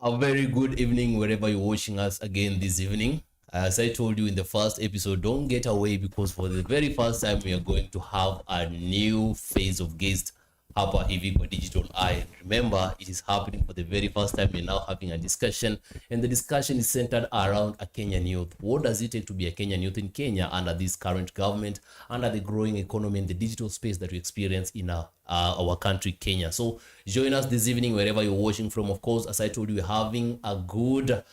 A very good evening wherever you're watching us again this evening. As I told you in the first episode, don't get away because for the very first time we are going to have a new phase of guest hapa hivi kwa Digital Eye. Remember, it is happening for the very first time. We're now having a discussion, and the discussion is centered around a Kenyan youth. What does it take to be a Kenyan youth in Kenya under this current government, under the growing economy and the digital space that we experience in our country, Kenya? So join us this evening wherever you're watching from. Of course, as I told you, we're having a good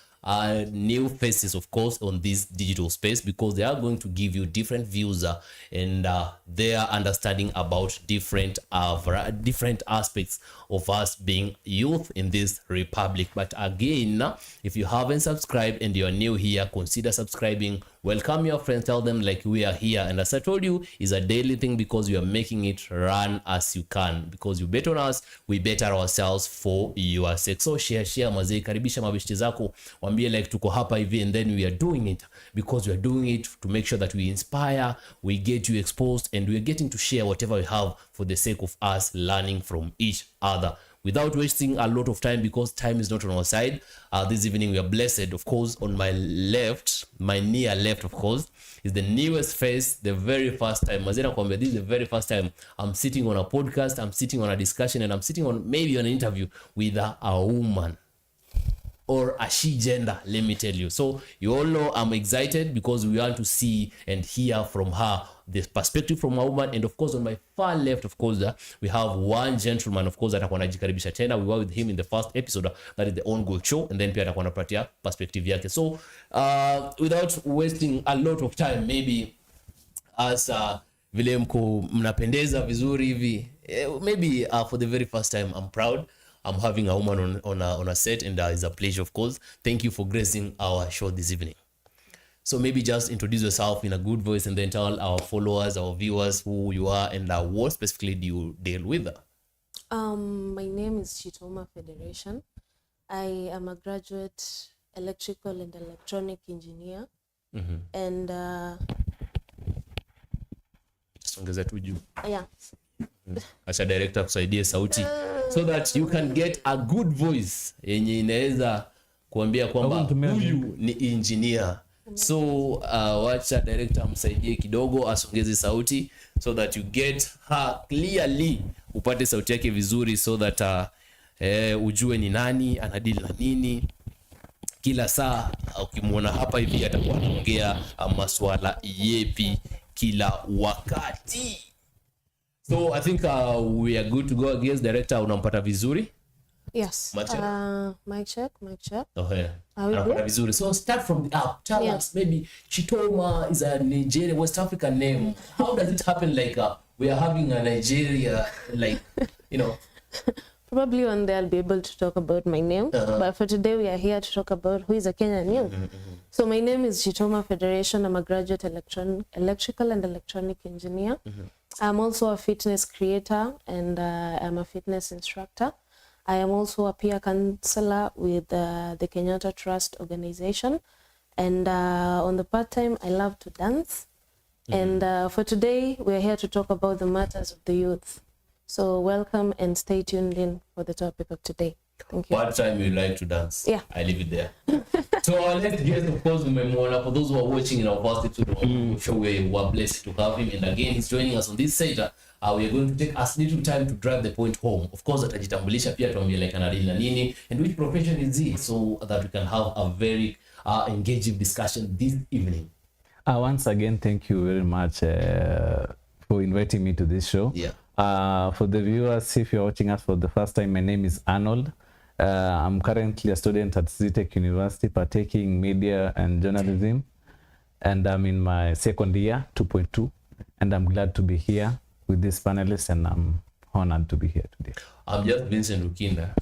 new faces, of course, on this digital space, because they are going to give you different views and their understanding about different aspects of us being youth in this republic. But again, if you haven't subscribed and you're new here, consider subscribing. Welcome your friends, tell them like we are here, and as I told you, is a daily thing because we are making it run as you can, because you bet on us, we better ourselves for your sake. So share mazee, karibisha mabeshte zako, wambie like tuko hapa hivi, and then we are doing it because we are doing it to make sure that we inspire, we get you exposed, and we are getting to share whatever we have for the sake of us learning from each other without wasting a lot of time, because time is not on our side. This evening we are blessed, of course. On my left, my near left, of course, is the newest face, the very first time. Mazena Kwambe, this is the very first time I'm sitting on a podcast, I'm sitting on a discussion, and I'm sitting on maybe on an interview with a woman or a she gender, let me tell you. So you all know I'm excited because we want to see and hear from her the perspective from a woman. And of course, on my far left, of course, we have one gentleman, of course, that atakuwa anajikaribisha tena. We were with him in the first episode, that is the On Goal Show, and then pia atakuwa anapatia perspective yake. So without wasting a lot of time, maybe as vile mko mnapendeza vizuri hivi, maybe for the very first time, I'm proud I'm having a woman on a set, and it's a pleasure, of course. Thank you for gracing our show this evening. So maybe just introduce yourself in a good voice, and then tell our followers, our viewers, who you are and what specifically do you deal with. My name is Chitoma Federation. I am a graduate electrical and electronic engineer. And ongeza tu juu. Yeah. Acha director kusaidie sauti so that you can get a good voice yenye inaweza kuambia kwamba huyu ni engineer. So wacha director msaidie kidogo asongeze sauti so that you get her clearly, upate sauti yake vizuri, so that ujue ni nani anadili na nini. Kila saa ukimwona hapa hivi atakuwa anaongea masuala yepi kila wakati. So I think we are good to go. Against director, unampata vizuri? Yes. Mic check. Okay. Unampata vizuri. So start from the up. Tell us, maybe Chitoma is a Nigerian, West African name. How does it happen? Like we are having a Nigeria, like, you know. Probably one day I'll be able to talk about my name. But for today, we are here to talk about who is a Kenyan youth. So my name is Chitoma Federation. I'm a graduate electrical and electronic engineer. I'm also a fitness creator, and I'm a fitness instructor. I am also a peer counselor with the Kenyatta Trust organization. And on the part time, I love to dance. And for today, we're here to talk about the matters of the youth. So welcome and stay tuned in for the topic of today. Thank you. What time you like to dance? Yeah. I leave it there. So our next guest, of course, for those who are watching in our first episode, show we were blessed to have him. And again, he's joining us on this side. We are going to take us little time to drive the point home. Of course, atajitambulisha pia tuambie like anadili na nini and which profession is he, so that we can have a very engaging discussion this evening. Once again, thank you very much for inviting me to this show. Yeah. For the viewers, if you're watching us for the first time, my name is Arnold. I'm currently a student at Zitech University, partaking media and journalism, and I'm in my second year, 2.2, and I'm glad to be here with this panelist, and I'm honored to be here today. I'm just Vincent Lukinda.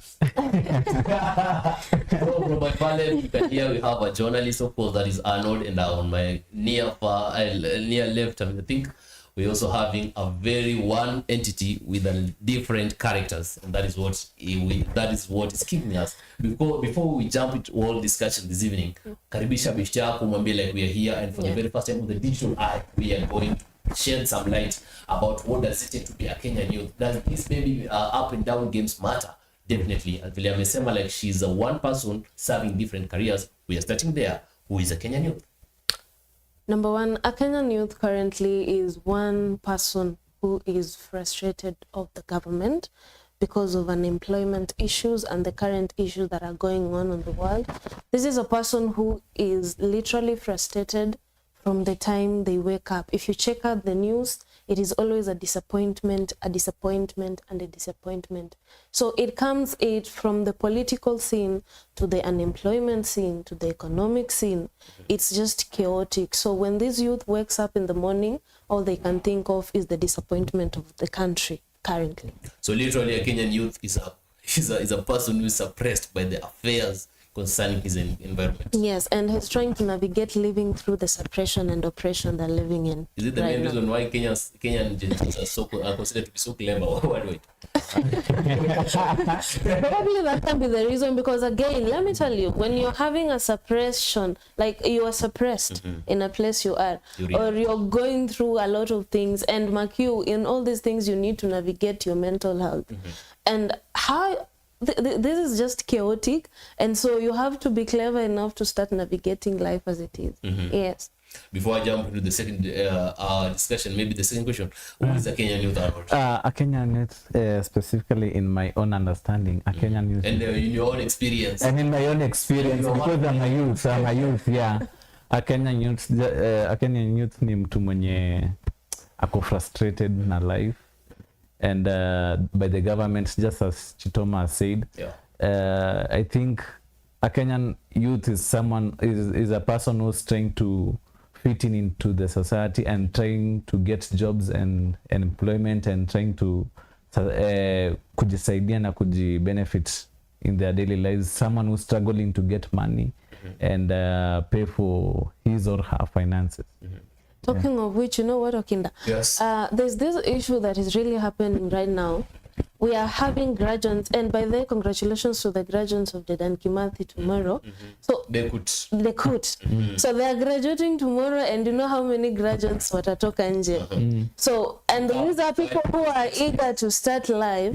So from my panel, you can hear we have a journalist, of course, that is Arnold, and on my near left, I think we're also having a very one entity with a different characters, and that is what is keeping us. Before we jump into all discussion this evening, karibisha bishti yako, mwambie like we are here, and for the very first time on the digital eye, we are going to shed some light about what does it take to be a Kenyan youth. Does this maybe up and down games matter? Definitely. As Vile amesema, like she's a one person serving different careers. We are starting there. Who is a Kenyan youth? Number one, a Kenyan youth currently is one person who is frustrated of the government because of unemployment issues and the current issues that are going on in the world. This is a person who is literally frustrated from the time they wake up. If you check out the news, it is always a disappointment, and a disappointment. So it comes from the political scene to the unemployment scene to the economic scene. It's just chaotic. So when this youth wakes up in the morning, all they can think of is the disappointment of the country currently. So literally, a Kenyan youth is a person who is suppressed by the affairs concerning his environment. Yes, and he's trying to navigate living through the suppression and oppression they're living in. Is it the main reason why Kenyan Gentiles are considered to be so clever? What do it? Probably that can be the reason, because again, let me tell you, when you're having a suppression, like you are suppressed in a place you are, or you're going through a lot of things, and mark you, in all these things you need to navigate your mental health. And how this is just chaotic, and so you have to be clever enough to start navigating life as it is. Yes. Before I jump into the second discussion, maybe the second question: who is a Kenyan youth, Arnold? A Kenyan youth, specifically in my own understanding, a Kenyan youth. And in your own experience. And in my own experience, because I'm a youth, yeah. A Kenyan youth ni mtu mwenye ako frustrated na life, and by the government, just as Chitoma said. I think a Kenyan youth is a person who's trying to fit into the society and trying to get jobs and employment, and trying to kujisaidia na kujibenefit in their daily lives. Someone who's struggling to get money and pay for his or her finances. Talking of which, you know what, Okinda? Yes. There's this issue that is really happening right now. We are having graduates, and by the way, congratulations to the graduates of Dedan Kimathi tomorrow. So They could. So they are graduating tomorrow, and you know how many graduates watatoka nje. So, and these are people who are eager to start life,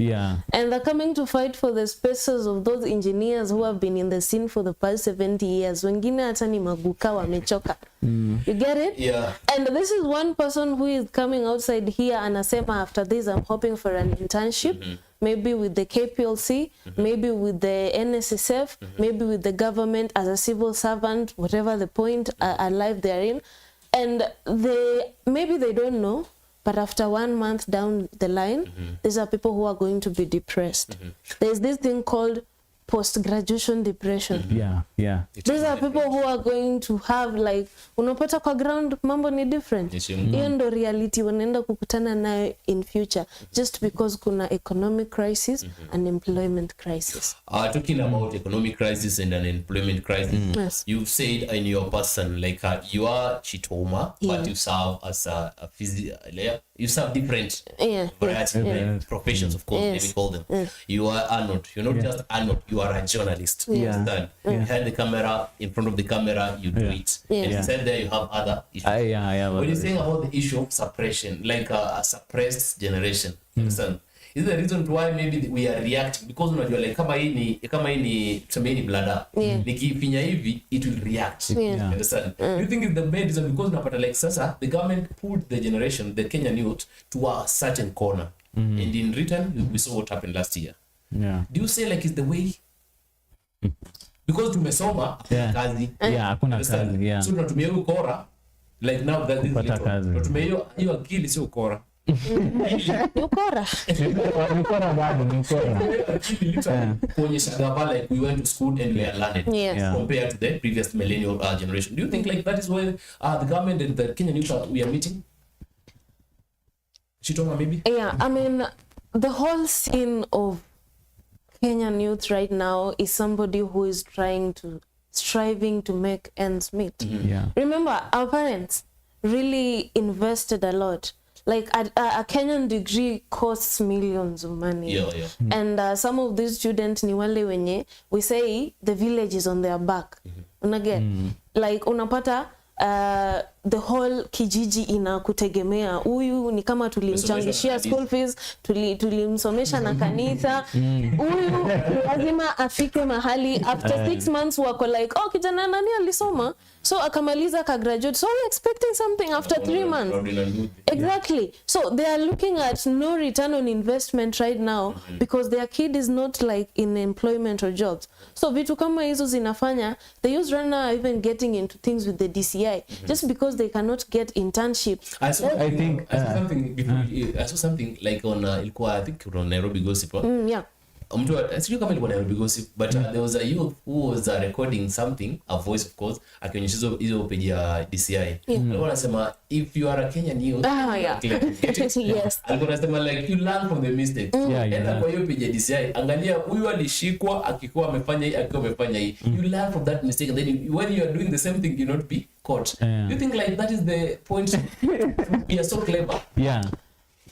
and they're coming to fight for the spaces of those engineers who have been in the scene for the past 70 years. Wengine hata ni maguka wamechoka. You get it? Yeah. And this is one person who is coming outside here and asema, after this I'm hoping for an internship, maybe with the KPLC, maybe with the NSSF, maybe with the government as a civil servant, whatever the point life they're in. And maybe they don't know, but after 1 month down the line, these are people who are going to be depressed. There's this thing called post-graduation depression. These are people who are going to have, like, unapata kwa ground mambo ni different. Hiyo ndo reality wanaenda kukutana nayo in future, just because kuna economic crisis and employment crisis. Talking about economic crisis and an employment crisis, Yes. you've said in your person, like you are Chitoma, but you serve as a you serve different variety of professions, of course, maybe call them. You are Arnold. You're not just Arnold, you are a journalist. You understand? Behind the camera, in front of the camera, you do it. And inside there, you have other issues. When you're saying about the issue of suppression, like a suppressed generation, understand? Is the reason why maybe we are reacting, because unajua like kama hii ni tuseme ni blada, nikifinya hivi it will react. Understand? You think it's the main reason because unapata like sasa the government put the Kenyan youth to a certain corner, and in return we saw what happened last year. Do you say like it's the way? Because tumesoma kazi. Hakuna kazi. So tunatumia hiyo ukora, like now that this tunatumia hiyo akili sio ukora. Ukora. Ukora bado ni ukora. Kuonyesha gava like we went to school and we are learning compared to the previous millennial generation. Do you think like that is why the government and the Kenyan youth we are meeting? Chitoma maybe? Yeah, I mean, the whole scene of Kenyan youth right now is somebody who is striving to make ends meet. Remember, our parents really invested a lot. like a Kenyan degree costs millions of money. Yeah. And some of these students ni wale wenye we say the village is on their back. Unaget? Like unapata the whole kijiji inakutegemea. Huyu ni kama tulimchangishia school fees, tulimsomesha na kanisa. Huyu lazima afike mahali after 6 months wako like, oh, kijana nani alisoma? So akamaliza ka graduate. So we're expecting something after 3 months. Exactly. So they are looking at no return on investment right now because their kid is not like in employment or jobs. So vitu kama hizo zinafanya, the youth right now are even getting into things with the DCI just because they cannot get internships. I saw something before. I saw something like on ilikuwa, I think on Nairobi Gossip. Yeah. Sijui kama ilikuwa Nairobi Gossip, but there was a youth who was recording something, a voice of course, akionyesha hizo page ya DCI. Alikuwa anasema if you are a Kenyan youth, Yes. alikuwa anasema like you learn from the mistakes. And kwa hiyo page ya DCI, angalia huyu alishikwa akikuwa amefanya hii, akiwa amefanya hii. You learn from that mistake, and then when you are doing the same thing, you not be caught. You think like that is the point? We are so clever. Yeah.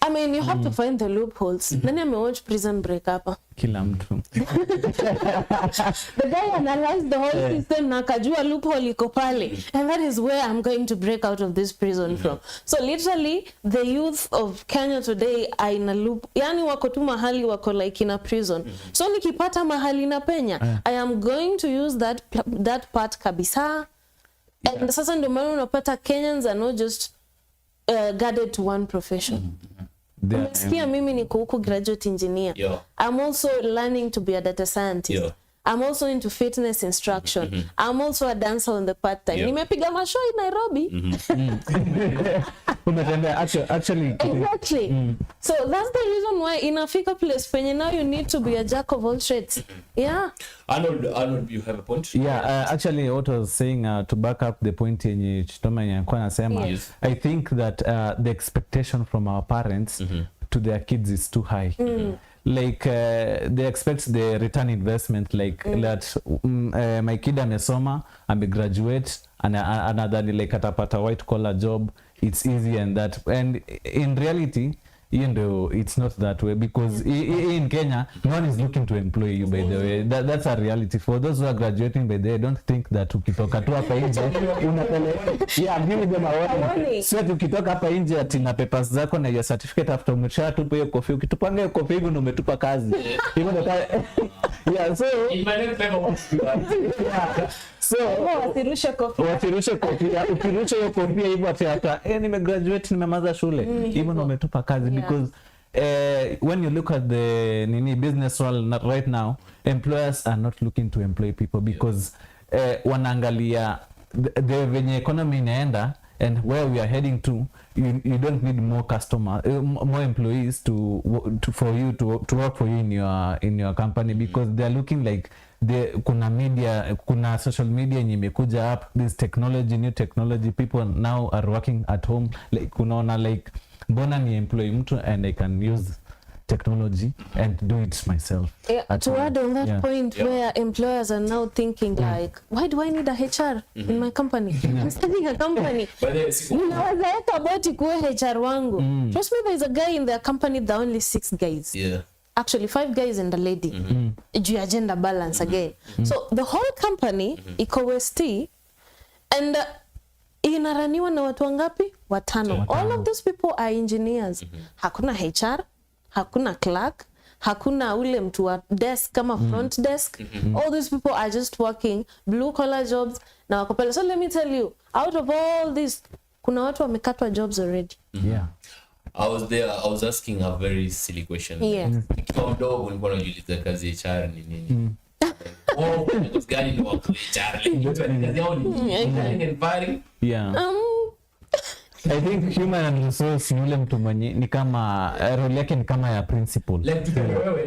I mean, you have to find the loopholes. Nani amewatch Prison Break hapa? Kila mtu. The guy analyzed the whole system na akajua loophole iko pale. And that is where I'm going to break out of this prison from. So literally, the youth of Kenya today are in a loop. Yani wako tu mahali wako like in a prison. So nikipata mahali na penya, I am going to use that part kabisa. And sasa ndio maana unapata Kenyans are not just guarded to one profession. Umesikia mimi niko huku graduate engineer. I'm also learning to be a data scientist. I'm also into fitness instruction. I'm also a dancer on the part time. Nimepiga mashow in Nairobi. Actually. Exactly. So that's the reason why in Africa place penye now you need to be a jack of all trades. Yeah. Arnold, you have a point? Yeah, actually what I was saying to back up the point yenye Chitoma alikuwa anasema, I think that the expectation from our parents to their kids is too high. Like they expect the return investment like that my kid amesoma, graduate and another like atapata white collar job, it's easy and that, and in reality it's not that way, because in Kenya no one is looking to employ you, by the way. That's a reality for those who are graduating. By the way, don't think that ukitoka tu hapa nje give them a warning. So ukitoka hapa nje ati na papers zako na your certificate after umeshatupa hiyo kofi, ukitupanga hiyo kofi hivi umetupa kazi hivyo ndo so in my next level so wasirushe kofi, ukirusha hiyo kofi hivyo ati nimegraduate nimemaliza shule hivyo ndo umetupa kazi. Because when you look at the business world right now, employers are not looking to employ people because wanaangalia the venye economy inaenda and where we are heading to. You don't need more more employees for you to work for you in your company, because they are looking like kuna social media yenye imekuja up, this new technology, people now are working at home, like kunaona like mbona ni employ mtu and I can use technology and do it myself. To add on that point where employers are now thinking like, why do I need a HR in my company? I'm starting a company. Unaweza eka boti kuwe HR wangu. Trust me, there's a guy in their company, there are only 6 guys. Actually 5 guys and a lady. Juu ya gender balance again. So the whole company iko West and inaraniwa na watu wangapi? Watano. All of these people are engineers. Hakuna HR, hakuna clerk, hakuna ule mtu wa desk kama front desk. All these people are just working blue collar jobs na wako pale. So let me tell you, out of all this, kuna watu wamekatwa jobs already. I was asking a very silly question. Nikiwa mdogo nilikuwa najiuliza kazi HR ni nini? Because gani ni wako HR? Kazi yao ni firing. I think human and resource ni ule mtu mwenye ni kama role yake ni kama ya principal. Like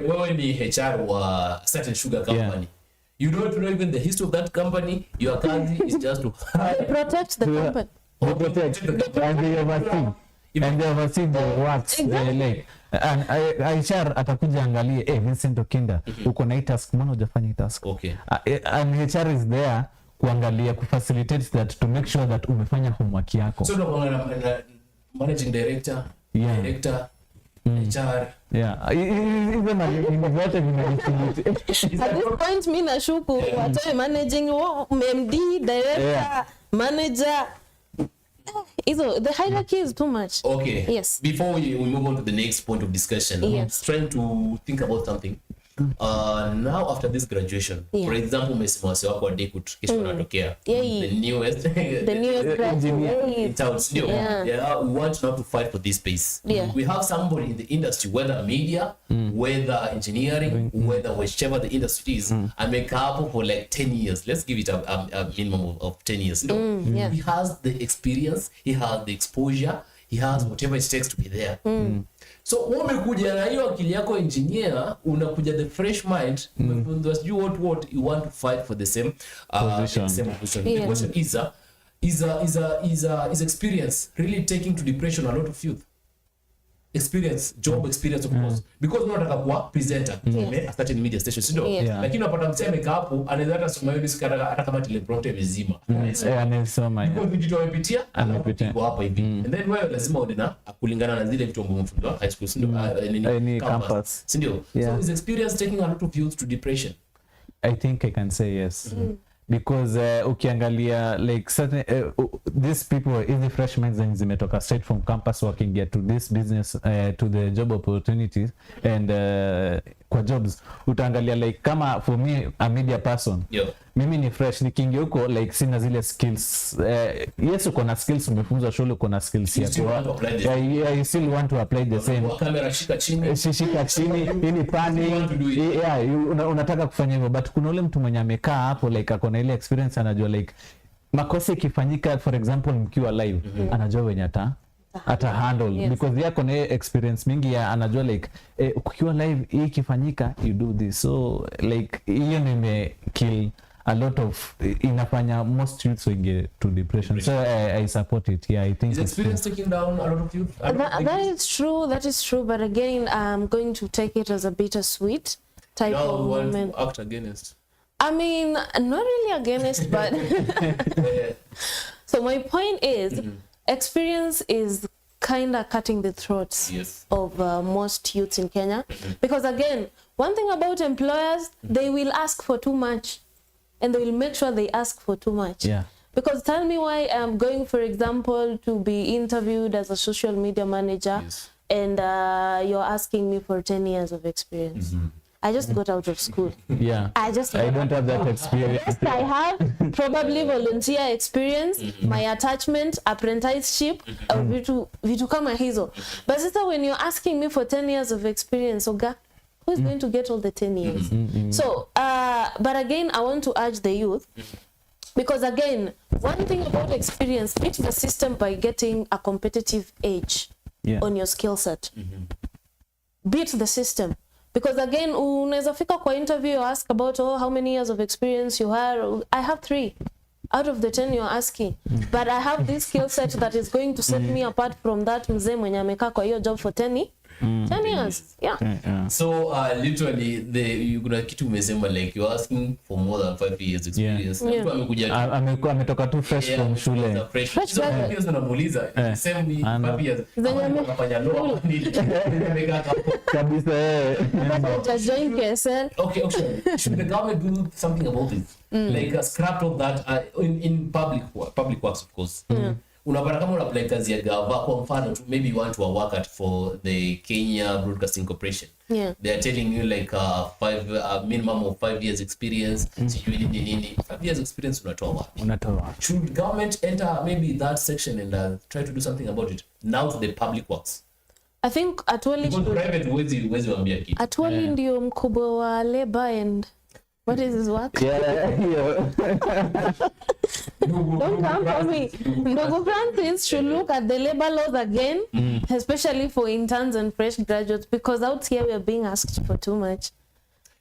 wewe ni HR wa certain sugar company. You don't know even the history of that company. Your kazi is just to protect the company. Protect and they oversee. And they oversee the works they like. And HR atakuja angalie, Vincent Okinda, uko na task, mbona hujafanya task? And HR is there kuangalia facilitate that, to make sure that umefanya homework yako. So managing director, director, HR. Yeah. Even zote vinajifunza. At this point mimi nashuku watoe managing MD, director, manager. The hierarchy is too much. Okay. Yes. Before we move on to the next point of discussion, Yes. trying to think about something. Now after this graduation, for example, umesema wase wako wade kesho wanatokea. The newest graduate in town. Yeah, we want now to fight for this space. Yeah. We have somebody in the industry, whether media, whether engineering, whether whichever the industry is, amekaa hapo for like 10 years. Let's give it a minimum of 10 years. Yeah. He has the experience, he has the exposure, he has whatever it takes to be there. So umekuja na hiyo akili yako engineer, unakuja the fresh mind, you what you want to fight for the same position. The question is experience really taking to depression a lot of youth? Experience, job experience of course, because unataka kuwa presenter a certain media station, lakini unapata mseme hapo anaweza hata soma hiyo hata kama teleprompter imezima, Anasoma. because vitu amepitia anapitia hapa hivi, and then wewe lazima uende na kulingana na zile vitu ambavyo mfunzo high school Any campus. So is experience taking a lot of youth to depression? I think I can say yes. Because ukiangalia like certain these people is the freshmen and zimetoka straight from campus working get to this business to the job opportunities and kwa jobs utaangalia like kama for me a media person mimi ni fresh nikiingia huko like sina zile skills yes uko na skills umefunzwa shule uko na skills yako you still want to apply the same kamera shika chini ili panning unataka kufanya hivyo but kuna ule mtu mwenye amekaa hapo like akona ile experience anajua like makosa ikifanyika for example mkiwa live anajua wenye ata handle because yako na experience mingi ya anajua like ukiwa live hii ikifanyika you do this, so like hiyo nime kill a lot of inafanya most youths will get to depression. So I support it. I think is experience taking down a lot of youth. That is true, but again I'm going to take it as a bittersweet type of moment. To act against, I mean, not really against, but so my point is experience is kind of cutting the throats of most youths in Kenya, because again, one thing about employers, they will ask for too much and they will make sure they ask for too much. Because tell me why I'm going, for example, to be interviewed as a social media manager and you're asking me for 10 years of experience. I just got out of school. I don't have that experience. Yes, I have probably volunteer experience, my attachment, apprenticeship, vitu kama hizo. But sister, when you're asking me for 10 years of experience, Oga, who's going to get all the 10 years? So, but again, I want to urge the youth, because again, one thing about experience, beat the system by getting a competitive edge on your skill set. Beat the system. Because again, unaweza fika kwa interview, ask about how many years of experience you have. I have 3 out of the 10 you're asking. But I have this skill set that is going to set me apart from that mzee mwenye amekaa kwa hiyo job for 10 years. So literally you kuna kitu umesema like you're asking for more than 5 years experience. Mtu amekuja ametoka tu fresh from shule. Fresh years unamuuliza same 5 years. Anafanya law nimekaa hapo kabisa just join KSL. Okay. Should the government do something about it? Like scrap of that in public works of course. Unapata kama una apply kazi ya gava kwa mfano maybe you want to work at for the Kenya Broadcasting Corporation. They are telling you like minimum of 5 years experience. Sijui nini 5 years experience unatoa. Should government enter maybe that section and try to do something about it now to the public works? I think Atwali private wezi waambia kitu. Atwali ndio mkubwa wa labor and what is his work? Don't come for me. Ndogo Francis should look at the labor laws again, especially for interns and fresh graduates, because out here we are being asked for too much.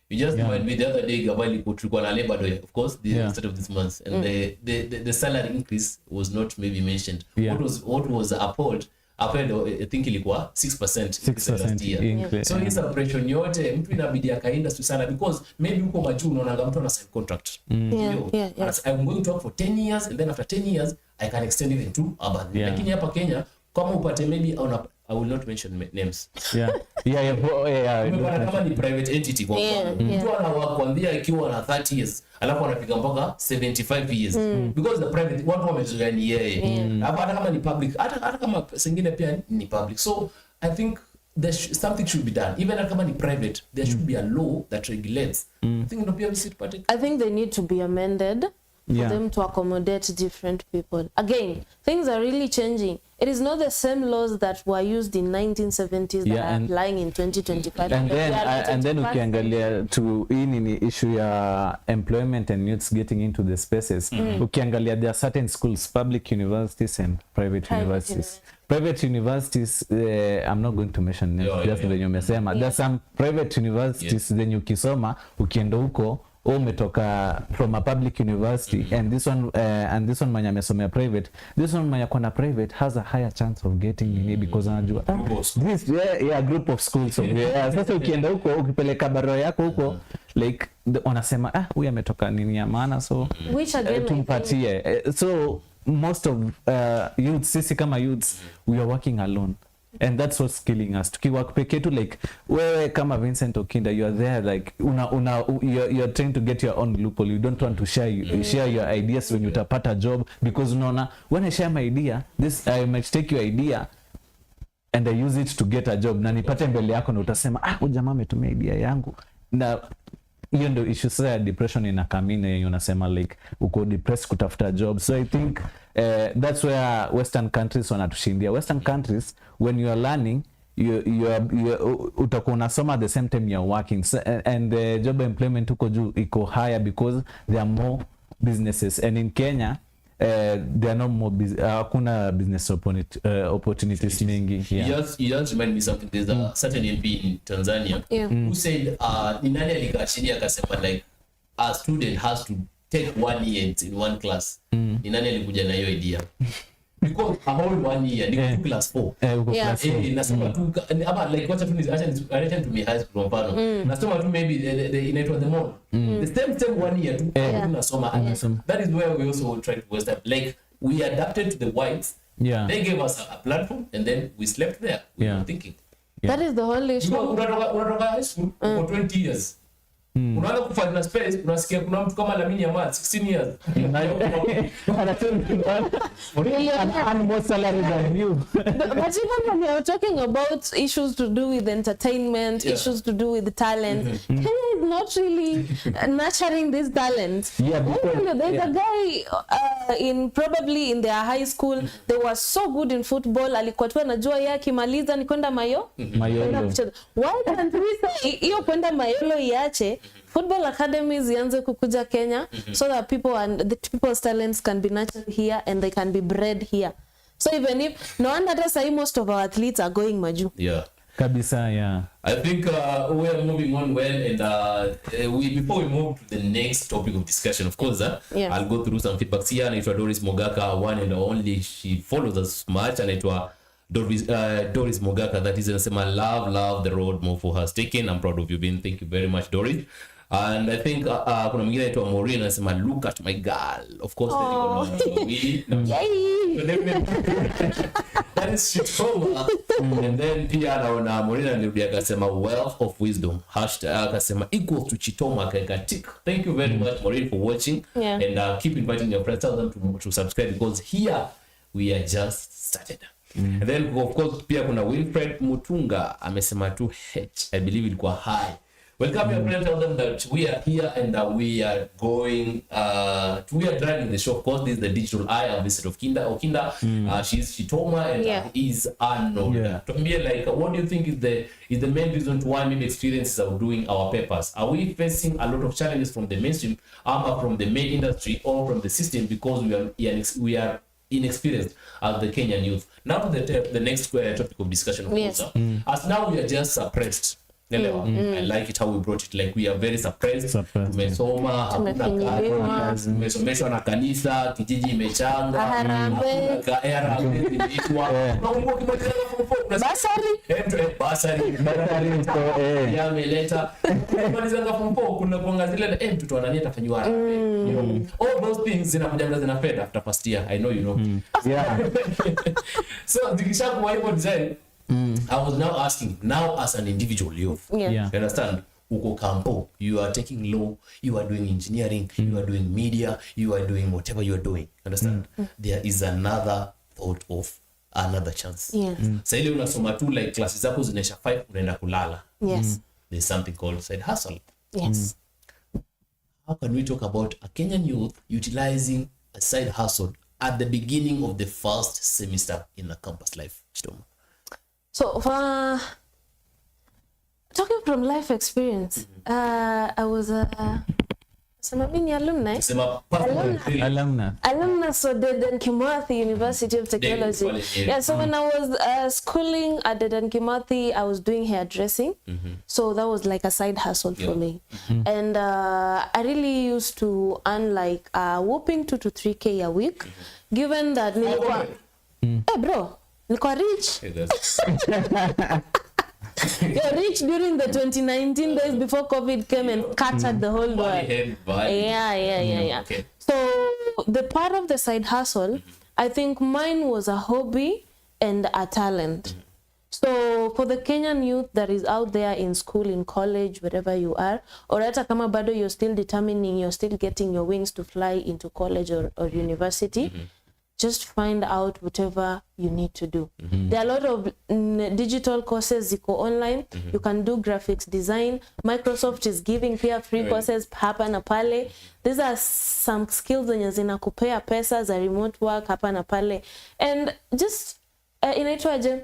You just remind me the other day Gavali tulikuwa na labor day, of course, the start of this month, and the salary increase was not maybe mentioned. What was appalled, I think ilikuwa 6% last year. So hii separation yote mtu inabidi akaenda sana, because maybe uko majuu unaona mtu ana sign contract. I'm going to work for 10 years and then after 10 years I can extend it into urban. Lakini hapa Kenya kama upate maybe I will not mention names. Yeah. Umepata kama ni private entity kwa mfano. Mtu anawa kuanzia akiwa na 30 years, alafu anapiga mpaka 75 years. Because the private watu wamezoea ni yeye. Hata kama ni public, hata kama singine pia ni public. So I think something should be done. Even kama ni private, there should be a law that regulates. I think ndio pia visit party. I think they need to be amended for them to accommodate different people. Again, things are really changing. It is not the same laws that were used in 1970s that are applying in 2025. And then ukiangalia to in issue ya employment and youths getting into the spaces. Ukiangalia there are certain schools, public universities and private universities. Private universities, I'm not going to mention names, just venye umesema. There are some private universities zenye ukisoma ukienda huko umetoka from a public university and this one mwenye amesomea private, this one mwenye kona private has a higher chance of getting in because anajua this group of schools sasa ukienda huko ukipeleka barua yako huko like wanasema huyu ametoka nini ya maana so which again tumpatie so most of youths, sisi kama youths, we are working alone. And that's what's killing us. Tukiwork peke tu like wewe kama Vincent Okinda, you are there like you're trying to get your own loophole. You don't want to share your ideas when utapata job because unaona when I share my idea, this I might take your idea and I use it to get a job na nipate mbele yako na utasema huyu jamaa ametumia idea yangu. Na hiyo ndio issue sasa ya depression inakamina yenye unasema like uko depressed kutafuta job. So I think that's where western countries wanatushindia. Western countries when you are learning utakuwa unasoma at the same time you're working and the job employment uko juu iko higher because there are more businesses and in Kenya there are no more hakuna business opportunities mingi. You just remind me something. There's a certain MP in Tanzania who said ni nani alikaa chini akasema like a student has to take 1 year in one class. Ni nani alikuja na hiyo idea? Because a whole 1 year ni class 4. Nasema tu ama like wacha tu acha tu me high school mfano. Nasema tu maybe inaitwa the mall. The same 1 year tu tunasoma. That is where we also try to waste time. Like we adapted to the whites. They gave us a platform and then we slept there. We were thinking. That is the whole issue. Unatoka high school for 20 years. Unaanza kufanya space, unasikia kuna mtu kama Lamine Yamal 16 years. More salary than you. But even when we are talking about issues to do with entertainment, issues to do with talent, Kenya is not really nurturing these talents. There's a guy probably in their high school, they were so good in football, alikuwa tu anajua yeye akimaliza ni kwenda Mayolo. Why can't we say hiyo kwenda Mayolo iache? Football academies zianze kukuja Kenya so that people's talents can be nurtured here and they can be bred here. So even if no wonder that say most of our athletes are going maju. Kabisa, I think we are moving on well and before we move to the next topic of discussion, of course, I'll go through some feedbacks here. Anaitwa Doris Mogaka, one and only. She follows us much. Anaitwa Doris Mogaka, that is anasema love the road Mofo has taken. I'm proud of you, Ben. Thank you very much, Doris. And I think kuna mwingine anaitwa Maureen anasema look at my girl. Of course, that is Chitoma. And then pia anaona Maureen alirudia akasema wealth of wisdom akasema equal to Chitoma akakatik. Thank you very much, Maureen, for watching. And keep inviting your friends, tell them to subscribe because here we are just started. And then of course pia kuna Wilfred Mutunga amesema tu H, I believe ilikuwa high. Welcome your friends, tell them that we are here and we are going we are driving the show. Of course, this is the digital eye of Vincent Okinda. She's Chitoma and is Arnold. Tuambie like what do you think is the main reason why maybe experiences are doing our papers? Are we facing a lot of challenges from the mainstream, from the main industry or from the system because we are inexperienced as the Kenyan youth? Now to the next topic of discussion, of course. As now we are just suppressed. I like it how we brought it, like we are very suppressed. Tumesoma, hakuna kazi, tumesomeshwa na kanisa, kijiji imechanga, Harambee imeitwa basari yameleta kumalizanga form 4 kuna ponga zile mtoto anani atafanywa all those things zinakuja zinapenda after first year. I know you know. So zikishakuwa hivyo design I was now asking, now as an individual youth, Yeah. Yeah. you understand? Uko campo, you are taking law, you are doing engineering, you are doing media, you are doing whatever you are doing. Understand? There is another thought of another chance. Yes. Sasa ile unasoma tu like classes zako zinaisha 5 unaenda kulala. Yes. There's something called side hustle. Yes. How can we talk about a Kenyan youth utilizing a side hustle at the beginning of the first semester in a campus life? Chitoma. So for talking from life experience, I was a alumni. Sema personal Alumnus of Dedan Kimathi University of Technology. Yeah, so when I was schooling at Dedan Kimathi, I was doing hairdressing. So that was like a side hustle for me. And I really used to earn like a whooping 2 to 3K a week. Given that nilikuwa, hey bro, nilikuwa rich. You're rich during the 2019 days before COVID came and scattered the whole world. Yeah. Okay. So the part of the side hustle, I think mine was a hobby and a talent. So for the Kenyan youth that is out there in school, in college, wherever you are, or hata kama bado you're still determining, you're still getting your wings to fly into college or university, just find out whatever you need to do. There are a lot of digital courses ziko online. You can do graphics design. Microsoft is giving peer free courses hapa na pale. These are some skills zenye zinakupea pesa za remote work hapa na pale. And just inaitwaje,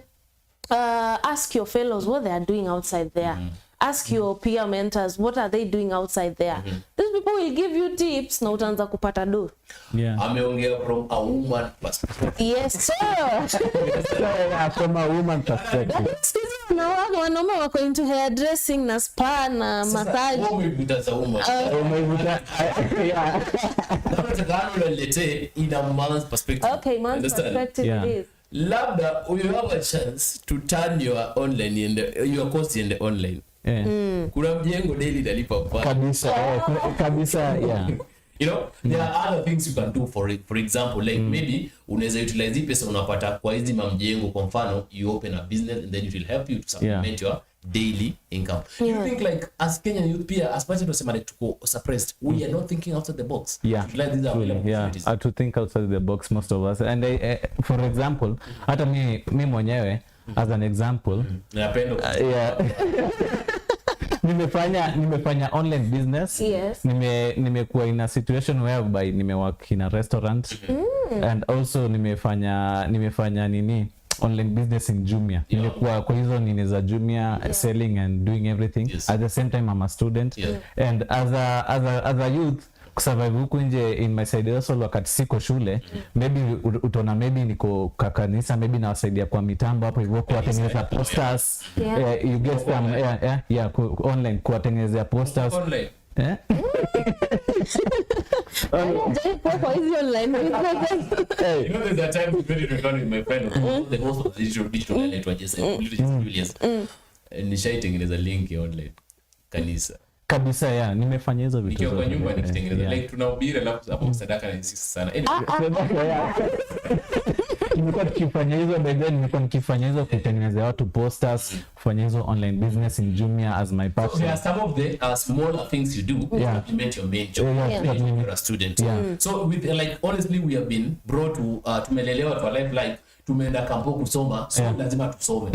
ask your fellows what they are doing outside there. Ask your peer mentors what are they doing outside there. These people will give you tips na utaanza kupata do. Yeah. Ameongea from a woman perspective. Yes sir. From a woman perspective. Wanaume wako into hairdressing na spa na massage. Umevuta za woman. Yeah. In a man's perspective. Okay, man's perspective Yeah. it is. Labda you have a chance to turn your online your course in the online. Yeah. Kuna mjengo daily dalipa pa. Kabisa, yeah. You know, there are other things you can do for it. For example, like maybe unaweza utilize pesa unapata kwa hizi mamjengo, kwa mfano you open a business and then it will help you to supplement your daily income. You think like as Kenyan youth pia, as much as tunasema like tuko suppressed, we are not thinking outside the box. Yeah, Like these are really, yeah. I have to think outside the box, most of us. And for example, hata mi mwenyewe as an example, napenda yeah. nimefanya online business. Yes. Nimekuwa in a situation whereby nimework in a restaurant and also nimefanya nini online business in Jumia. Nimekuwa kwa hizo nini za Jumia, selling and doing everything. Yes. At the same time I'm a student. And as a youth kusurvive huku nje in my side hustle wakati siko shule, maybe utaona maybe niko kakanisa, maybe nawasaidia kwa mitambo hapo hivyo kuwatengeneza posters. You get some online kuwatengenezea posters. online. Kwa hizi online. You know, there's a time very recording with my friend, the host of the digital network, Julius. Nishaitengeneza link ya online kanisa. Kabisa, yeah, nimefanya hizo vitu Nikiwa kwa nyumba zote. nikitengeneza like tunahubiri alafu hapo sadaka na sisi sana. Nimekuwa nikifanya hizo baadaye, nimekuwa nikifanya hizo kutengenezea watu posters, kufanya hizo online business in Jumia as my So there passion. are some of the smaller things you do to implement your main job when you're a student. So with like honestly we have been brought to tumelelewa to a life like tumeenda kampo kusoma, so lazima tusome.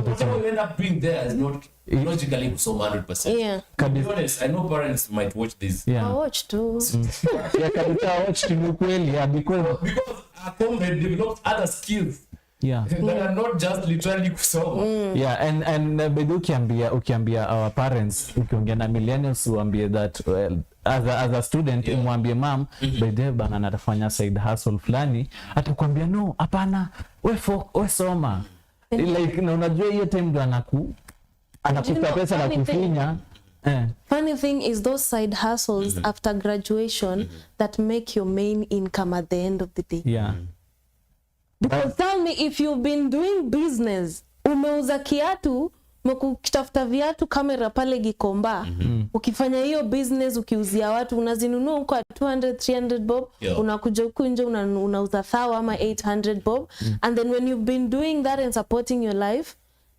Whatever we end up doing there is not logically kusoma 100%. Yeah. To be honest, I know parents might watch this. I watch too. Yeah, kabisa watch tu kweli, yeah, because our comrade developed other skills that are not just literally kusoma. yeah, and bedu ukiambia our parents, ukiongea na millennials uambie that as a student umwambie mom bede bana natafanya side hustle fulani, atakwambia no hapana, we soma. Like na unajua hiyo time ndo anakupa pesa na kufinya. Funny thing is those side hustles after graduation that make your main income at the end of the day. Yeah. Because tell me, if you've been doing business, umeuza kiatu, ukitafuta viatu kamera pale Gikomba, ukifanya hiyo business, ukiuzia watu, unazinunua huko 200, 300 bob, unakuja huku nje unauza 1000 ama 800 bob, and then when you've been doing that and supporting your life,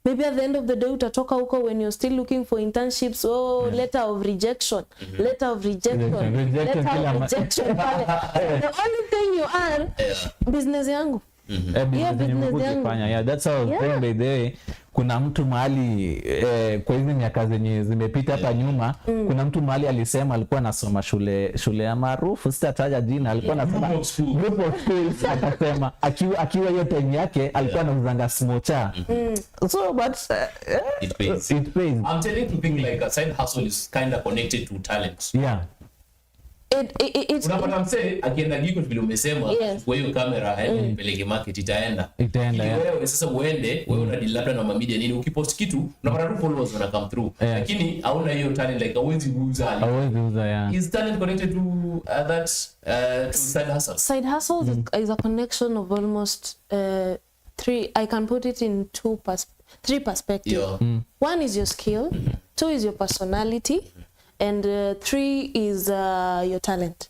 maybe at the end of the day utatoka huko when you're still looking for internships, letter of rejection letter of rejection pale. The only thing you are business yangu. Yeah, that's how I was saying by the way. Kuna mtu mahali kwa hizi miaka zenye zimepita hapa nyuma, kuna mtu mahali alisema alikuwa anasoma shule ya maarufu, sitataja jina, alikuwa anasoma group of schools, akasema akiwa hiyo time yake alikuwa anazanga smocha. So but it pays. I'm telling you, thing like a side hustle is kind of connected to talent. Yeah. Unapata mse akienda giko vile umesema kwa hiyo kamera peleke market itaenda wewe sasa uende wewe unadili labda na media nini, ukipost kitu unapata tu followers wana come through, lakini hauna hiyo talent, like hawezi uza yeah. Is talent connected to that to side hustle? Side hustle is a connection of almost three. I can put it in three perspectives. One is your skill, two is your personality, and 3 is your talent.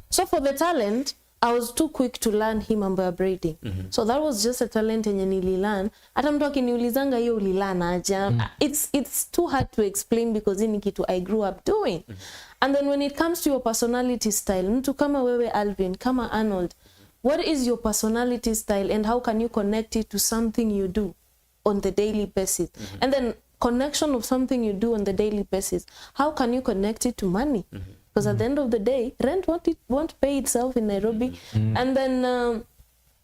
So for the talent, I was too quick to learn him mambo braiding. So that was just a talent yenye nililearn. Hata mtu akiniulizanga hiyo ulilearn aje? It's too hard to explain because ni kitu I grew up doing. And then when it comes to your personality style, mtu kama wewe Alvin, kama Arnold, what is your personality style and how can you connect it to something you do on the daily basis? And then connection of something you do on the daily basis, how can you connect it to money? Because at the end of the day, rent won't pay itself in Nairobi. And then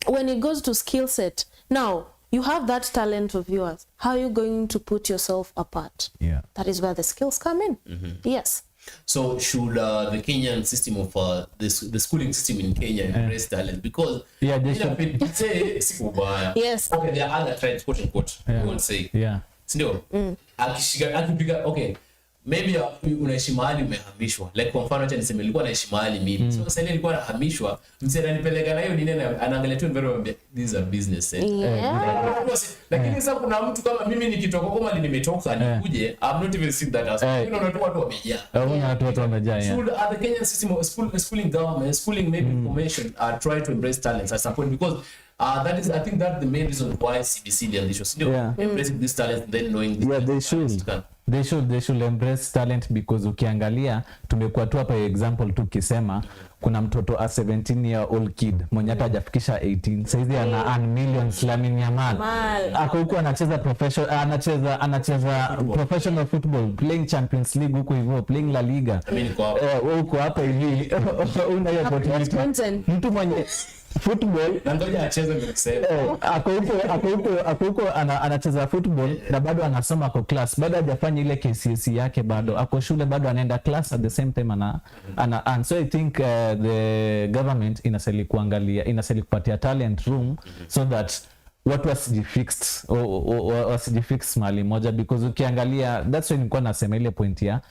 when it goes to skill set, now you have that talent of yours, how are you going to put yourself apart? That is where the skills come in. Yes. So should the Kenyan system of the schooling system in Kenya embrace talent? Because they should say yes, okay, there are other trends, quote unquote, you won't say sindio? Akipiga okay, maybe unaishi mahali umehamishwa, like kwa mfano acha niseme nilikuwa naishi mahali mimi, so sasa nilikuwa nahamishwa, msela nipeleka na hiyo nini, anaangalia tu environment, these are business lakini sasa kuna mtu kama mimi nikitoka kama nimetoka nikuje, I'm not even seeing that as watu wamejaa. Should the Kenyan system of schooling government, schooling maybe information try to embrace talents at some point, because that is, I think that's the main reason why CBC and this embracing this talent, then knowing they should embrace talent, because ukiangalia tumekuwa tu hapa example tu kisema kuna mtoto a 17-year-old kid mwenye hata hajafikisha 18 saizi ana millions Lamine Yamal ako huko anacheza professional football, playing Champions League huko hivyo, playing La Liga. Huko hapa hivi una hiyo opportunity, mtu mwenye football ngoja acheze ndio kusema ako huko anacheza football na bado anasoma kwa class, bado hajafanya ile KCSE yake, bado ako shule, bado anaenda class at the same time and so I think the government inasali kupatia talent room so that watu wasijifix mali moja, because ukiangalia that's why nilikuwa nasema ile point ya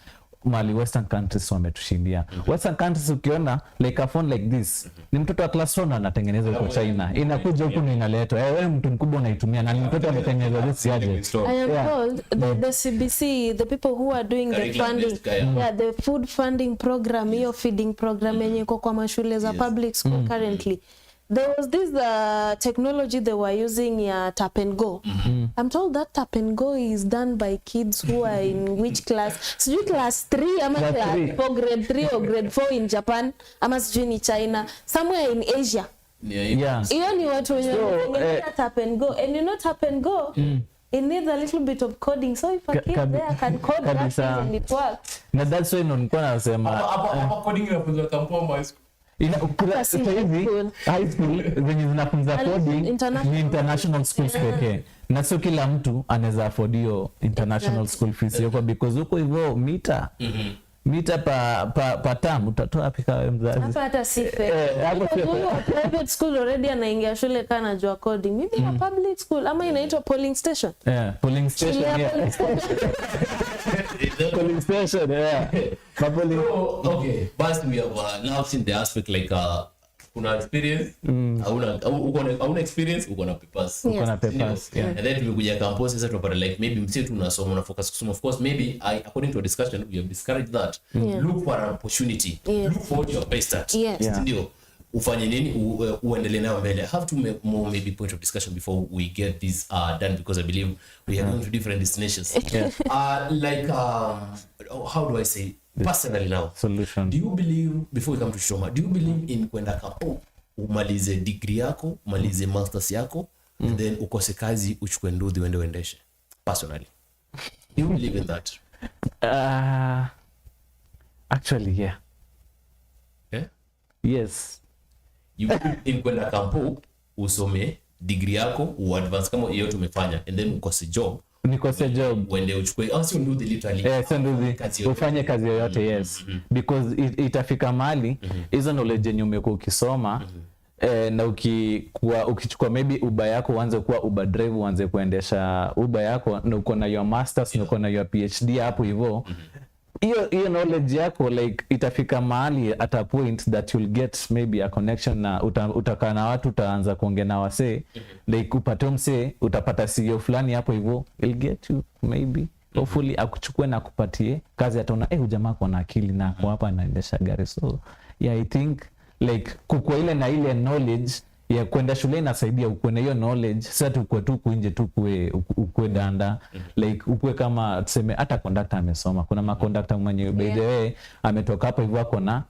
mali western countries wametushindia. Western countries ukiona like a phone like this, ni mtoto wa class 1 anatengeneza huko China, inakuja huko inaletwa, wewe mtu mkubwa unaitumia na ni mtoto ametengeneza this aje. I am told the CBC, the people who are doing the funding, the food funding program, hiyo feeding program yenye iko kwa mashule za public school currently. There was this technology they were using tap and go. I'm told that tap and go is done by kids who are in which class? Sijui class 3 ama class 4, grade 3 or grade 4 in Japan, ama sijui ni China, somewhere in Asia. Hiyo ni watu wenye tap and go, and you know tap and go it needs a little bit of coding, so if a kid there can code that and it works. Na that's why nilikuwa nasema hapa coding inafunzwa kampoma high school. High school zenye zinafunza coding ni international schools pekee, na sio kila mtu anaweza afford hiyo international school fees yako, because huko hivyo mita pa term utatoa wapi kama mzazi? Hapa hata sife. Private school already anaingia shule kana anajua coding. Maybe a public school ama inaitwa polling station. Polling station. Polling station, okay, but we have now seen the aspect like kuna experience, hauna experience, uko na papers. And then tumekuja campus sasa tunapata like maybe msitu unasoma una focus kusoma, of course maybe according to our discussion we have discouraged that. Look for an opportunity, look for what you are best at. Ndio ufanye nini uendelee nayo mbele. I have to make more maybe point of discussion before we get this done, because I believe we are going to different destinations. Like how do I say personally now, solution. do you believe, before we come to Shoma, do you believe in kwenda kampo umalize degree yako, umalize masters yako, and then ukose kazi uchukue ndudhi uende uendeshe? Personally, do you believe in that? Actually, yeah. Yeah? Yes. You believe in kwenda kampo usome degree yako uadvance kama hiyo tumefanya, and then ukose job, nikose job uende uchukue also ndudhi literally, so ndudhi ufanye kazi yoyote. Yes, because itafika mahali hizo knowledge yenye umekuwa ukisoma na ukichukua maybe Uber yako uanze kuwa Uber driver, uanze kuendesha Uber yako na uko na your masters, uko na your PhD hapo hivyo, hiyo knowledge yako like itafika mahali at a point that you'll get maybe a connection na utakaa na watu, utaanza kuongea na wasee like upate msee, utapata CEO fulani hapo hivyo, it'll get you maybe hopefully akuchukue na kupatie kazi, ataona jamaa kwa na akili na kwa hapa anaendesha gari. So yeah, I think like kukua ile na ile knowledge ya kwenda shule inasaidia ukue na hiyo knowledge. Sasa tukue tu kuinje tu ukue danda like ukue kama tuseme hata conductor amesoma. Kuna ma conductor mwenye by the way ametoka hapo hivyo ako na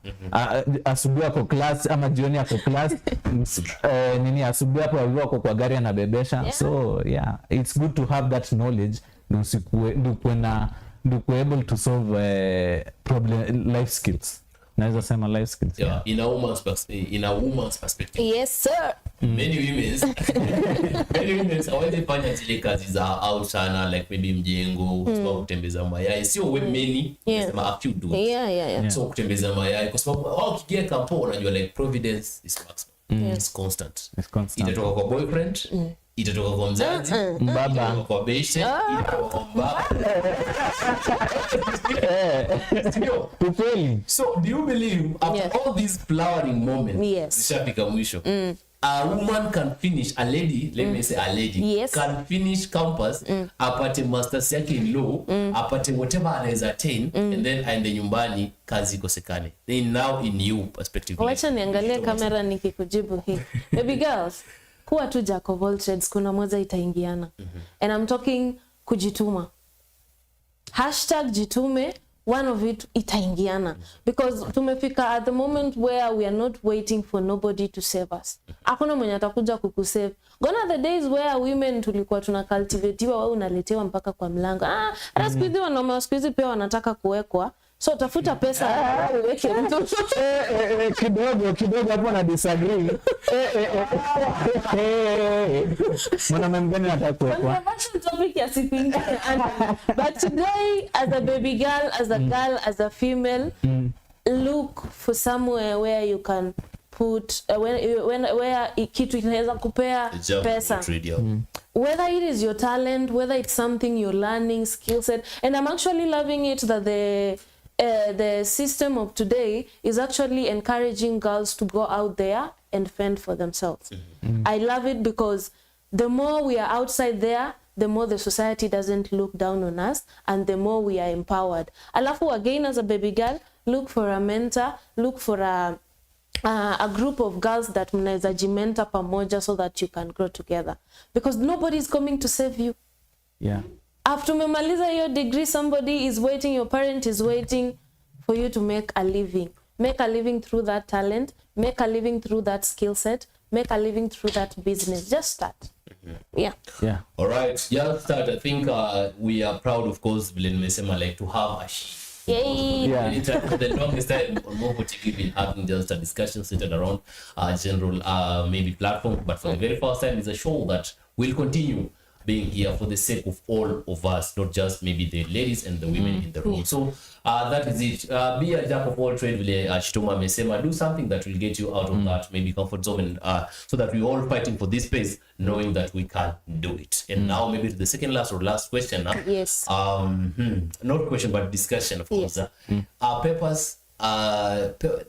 asubuhi ako class ama jioni ako class nini asubuhi hapo hivyo ako kwa gari anabebesha. So yeah, it's good to have that knowledge ndio able to solve problem life skills. Naweza sema life skills. Yeah. In a woman's perspective. Yes sir. Many women hawezi fanya zile kazi za out sana, like maybe mjengo, kwa kutembeza mayai. Sio many, nasema a few do. Yeah. So kutembeza mayai kwa sababu ukigia kampo unajua like providence is maximum. It's constant. Itatoka kwa boyfriend, itatoka kwa mzazi, baba, kwa beshe, itatoka kwa baba. So do you believe after all these flowering moments, zishafika mwisho, a woman can finish, a lady, let me say a lady, can finish campus, apate masters yake in law, apate whatever anaweza attain, and then aende nyumbani kazi ikosekane. Then now in you perspective. Wacha niangalie kamera nikikujibu hii. Baby girls, kuwa tu jack of all trades, kuna moja itaingiana. And I'm talking kujituma. #jitume, one of it itaingiana. Because tumefika at the moment where we are not waiting for nobody to save us. Hakuna mwenye atakuja kukusave. Gone are the days where women tulikuwa tunacultivatiwa, wewe unaletewa mpaka kwa mlango. Hata siku hizi wanaume wa siku hizi pia wanataka kuwekwa. So tafuta pesa uweke mtu. Kidogo hapo na disagree. Mwana mgeni atakuwekwa. Topic ya siku ingine. But today, as a baby girl, as a girl, as a female, look for somewhere where you can put where kitu inaweza kupea pesa. Whether it is your talent, whether it's something you're learning, skill set, and I'm actually loving it that the system of today is actually encouraging girls to go out there and fend for themselves. I love it because the more we are outside there, the more the society doesn't look down on us, and the more we are empowered. Alafu again, as a baby girl, look for a mentor, look for a group of girls that mnaweza jimenta pamoja so that you can grow together. Because nobody is coming to save you. Yeah. After umemaliza your degree, somebody is waiting, your parent is waiting for you to make a living. Make a living through that talent, make a living through that skill set, make a living through that business. Just start. Yeah. All right. Just start. I think we are proud, of course, like to have a Yay. For the longest time on Mobo TV, we've been having just a discussion centered around general maybe platform, but for the very first time, it's a show that will continue being here for the sake of all of us, not just maybe the ladies and the women in the room. So that is it. Be a jack of all trade, vile Shitoma amesema, do something that will get you out of that maybe comfort zone, and so that we're all fighting for this space, knowing that we can do it. And now maybe to the second last or last question. Yes. Not question, but discussion, of course. Papers,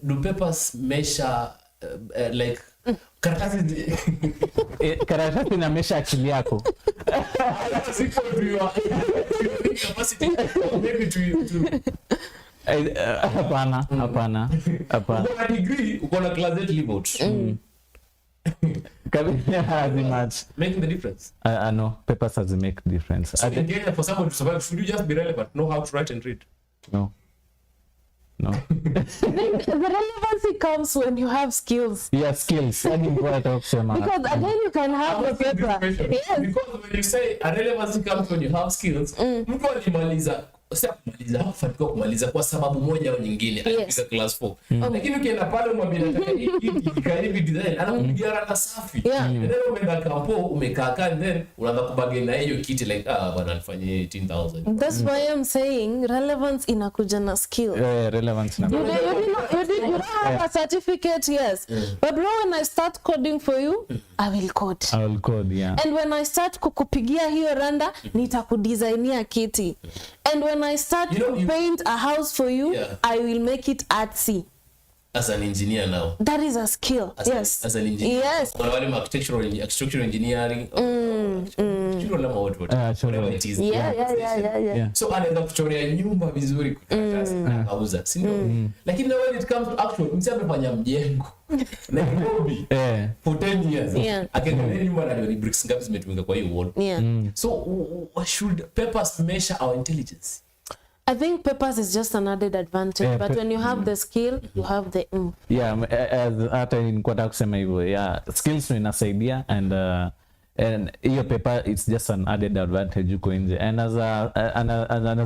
do papers measure like karatasi inamesha akili yako. Hapana. Uko na degree, uko na class 8 leave out. As much. Making the difference. I know papers has make difference. So in Kenya, for someone to survive, should you just be relevant, know how to write and read? No. The relevancy comes when you have skills. Yeah, skills. Because again, you can have a paper. Yes. Because when you say a relevancy comes when you have skills, mtu alimaliza hafanikiwa kumaliza kwa sababu moja au nyingine, alifika class 4. Lakini ukienda pale umwambia nataka hii design, anakupigia rada safi. Then umeenda kampo, umekaa then unaanza kubageni na hiyo kiti like bwana nifanyie 18,000. That's why I'm saying relevance inakuja na skill. Relevance na. You don't have a certificate, yes. But bro, when I start coding for you, I will code. Yeah. And when I start kukupigia hiyo randa, nitakudesignia kiti. And when I start to paint a house for you, I will make it artsy. As an engineer now. That is a skill. As an engineer. Yes. Architectural engineering. Whatever it is. Yeah. So anaweza kuchorea nyumba vizuri kukaratasi na kauza. Si ndio? Lakini when it comes to actual, mtu amefanya mjengo. Nairobi. For 10 years. Akaendelea nyumba na ni bricks ngapi zimetumika kwa hiyo wall. So should papers measure our intelligence? I think papers is just an added advantage, but when you have the skill, you have the Yeah, hata nilikuwa kusema hivyo. Yeah, skills inasaidia and hiyo paper it's just an added advantage uko nje. And as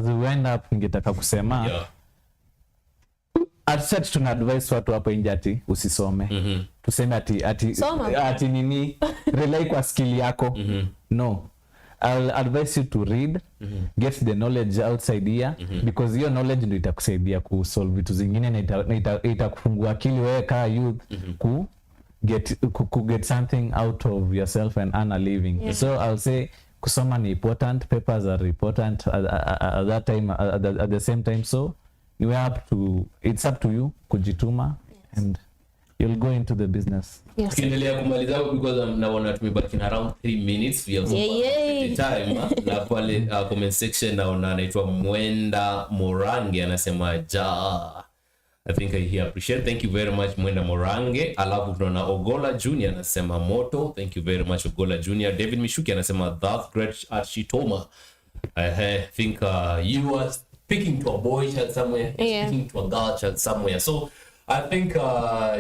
we end up ningetaka kusema at set tuna advise watu hapo nje ati usisome. Tuseme ati nini rely kwa skill yako. No. I'll advise you to read, get the knowledge outside here, because your knowledge ndio itakusaidia ku solve vitu zingine na itakufungua akili wewe kama youth ku get something out of yourself and earn a living. So I'll say kusoma ni important, papers are important at that time, at the same time. So it's up to you kujituma and you'll go into the business. Yes. Tukiendelea kumaliza because naona tumebaki na around 3 minutes. We have some time. Na pale comment section naona anaitwa Mwenda Morange anasema I think I appreciate. Thank you very much Mwenda Morange. Alafu tunaona Ogola Junior anasema moto. Thank you very much Ogola Junior. David Mishuki anasema that's great Architoma. I think you are speaking to a boy child somewhere, speaking to a girl child somewhere. So I think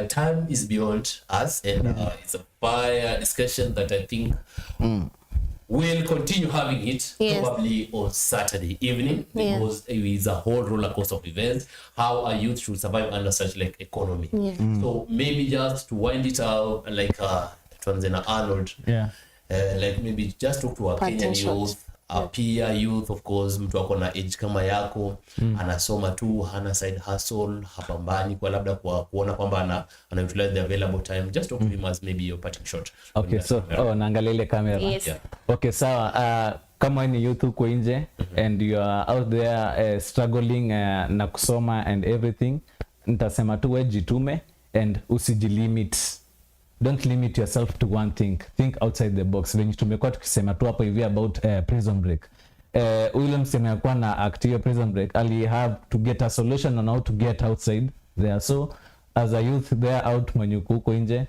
time is beyond us, and it's a fire discussion that I think we'll continue having it probably on Saturday evening because it is a whole roller coaster of events. How our youth should survive under such like economy. So maybe just to wind it out, like Tanzania Arnold, like maybe just talk to our Kenyan youth. Pia youth, of course, mtu wako na age kama yako, anasoma tu, hana side hustle, hapambani kwa labda kwa kuona kwamba ana utilize the available time. Just talk to him as maybe you're parting short. Okay, so naangalia ile kamera. Okay, sawa. Kama ni youth uko nje and you are out there struggling na kusoma and everything, nitasema tu wewe jitume and usijilimit. Don't limit yourself to one thing. Think outside the box. When tumekuwa tukisema tu hapo hivi about prison break. Ule msema kwa na active prison break, ali have to get a solution on how to get outside there. So as a youth there out when you kuko nje,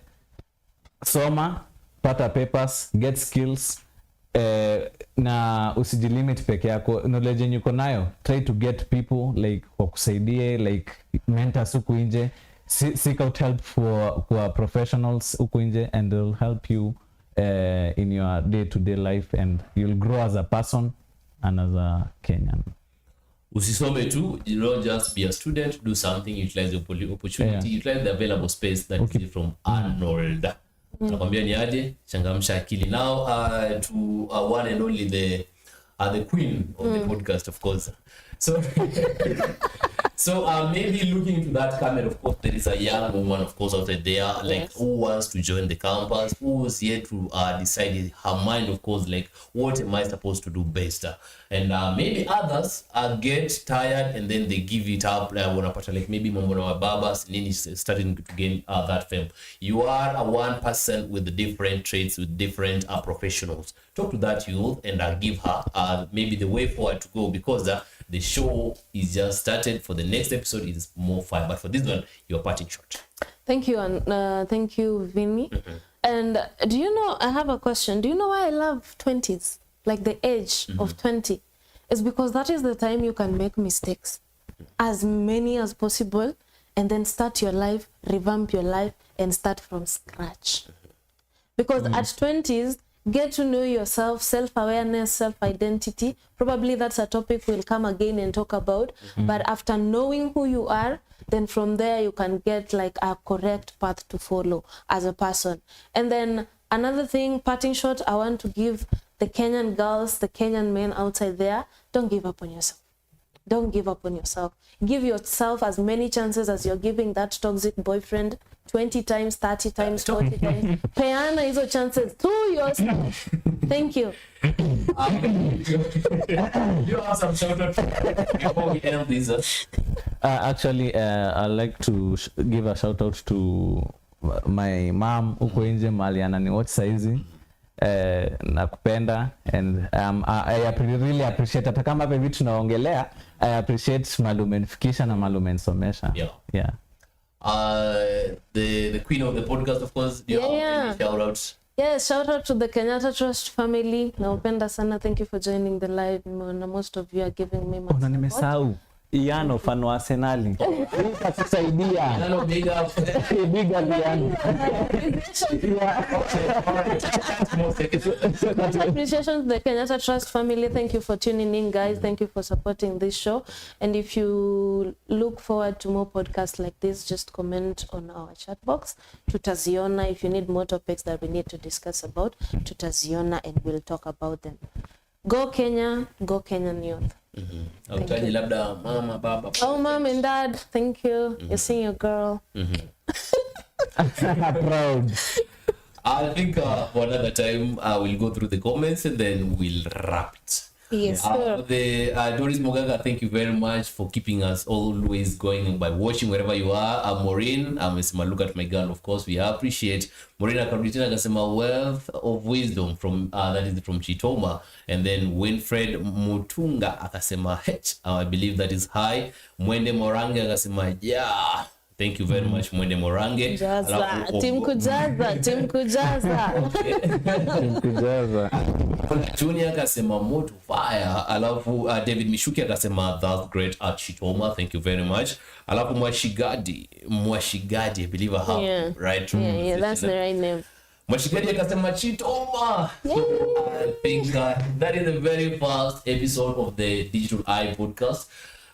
soma, pata papers, get skills, na usijilimit peke yako. Knowledge yenye uko nayo, try to get people like wakusaidie, like mentors huko nje. Seek out help for professionals huko nje and they'll help you in your day-to-day life and you'll grow as a person and as a Kenyan. Usisome tu, you don't just be a student, do something, utilize the opportunity, utilize the available space that is from Arnold. Nakwambia ni aje, changamsha akili. Now to one and only the queen of the podcast, of course. So maybe looking into that camera, of course, there is a young woman, of course, out there, like who wants to join the campus, who is yet to decide her mind, of course, like what am I supposed to do best? And maybe others get tired and then they give it up. Like maybe Mamona Babas starting to gain that fame. You are a one person with different traits, with different professionals. Talk to that youth and give her maybe the way forward to go because The show is just started. For the next episode, it is more fire. But for this one, you're parting short. Thank you, and thank you, Vinny. And do you know, I have a question. Do you know why I love 20s? Like the age of 20. It's because that is the time you can make mistakes, as many as possible, and then start your life, revamp your life, and start from scratch. Because at 20s, get to know yourself, self-awareness, self-identity. Probably that's a topic we'll come again and talk about. But after knowing who you are, then from there you can get like a correct path to follow as a person. And then another thing, parting shot, I want to give the Kenyan girls, the Kenyan men outside there, don't give up on yourself. Don't give up on yourself. Give yourself as many chances as you're giving that toxic boyfriend 20 times, 30 times, 40 times. Peana hizo chances to yourself. Thank you. You have some shout out before we end this. Actually, I'd like to give a shout out to my mom uko nje mali ananiwatch saizi. Nakupenda, and I really appreciate hata kama vitu tunaongelea, I appreciate malumenifikisha na malumensomesha. Yeah. The queen of the podcast, of course. Do you have any shout outs? Yes, shout out to the Kenyatta Trust family. Naupenda sana. Thank you for joining the live. Most of you are giving me much nimesahau Iano fan wa Arsenali. Kusaidia. Hello, big up. Big up Iano. Appreciation to the Kenyatta Trust family. Thank you for tuning in, guys. Thank you for supporting this show. And if you look forward to more podcasts like this, just comment on our chat box. Tutaziona. If you need more topics that we need to discuss about, tutaziona and we'll talk about them. Go Kenya, go Kenyan Youth. Autaji labda mama, baba. Oh, mom and dad, thank you. You're seeing your girl. Proud. I think for another time we'll go through the comments and then we'll wrap it. Yes, sure. Doris Mogaga, thank you very much for keeping us always going by watching wherever you are. Maureen, look at my girl, of course, we appreciate. Maureen Akarutina akasema wealth of wisdom from that is from Chitoma. And then Winfred Mutunga akasema I believe that is high. Mwende Morange akasema yeah. Thank you very much, Mwende Morange. Team Kujaza. Junior akasema more to fire. Alafu David Mishuki akasema that's great at Chitoma. Thank you very much. Alafu Mwashigadi, I believe I have right. Yeah, that's the right name. Mwashigadi akasema Chitoma. So I think that is the very first episode of the Digital Eye podcast.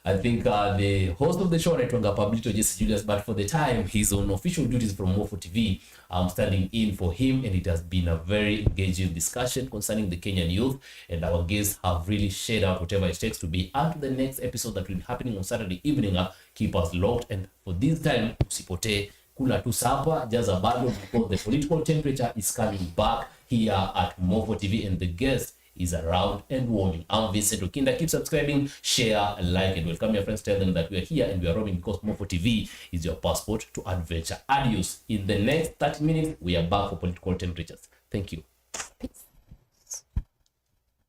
I think the host of the show, Retonga Pablito Jesse Julius, but for the time, he's on official duties from Mofo TV. I'm standing in for him, and it has been a very engaging discussion concerning the Kenyan youth, and our guests have really shared out whatever it takes to be up to the next episode that will be happening on Saturday evening. Keep us locked, and for this time, usipote kula tu sapa, jaza bado, because the political temperature is coming back here at Mofo TV, and the guest is around and warming. I'm Vincent Okinda. Keep subscribing, share, like, and welcome your friends. Tell them that we are here and we are roaming because Mofo TV is your passport to adventure. Adios. In the next 30 minutes, we are back for political temperatures. Thank you.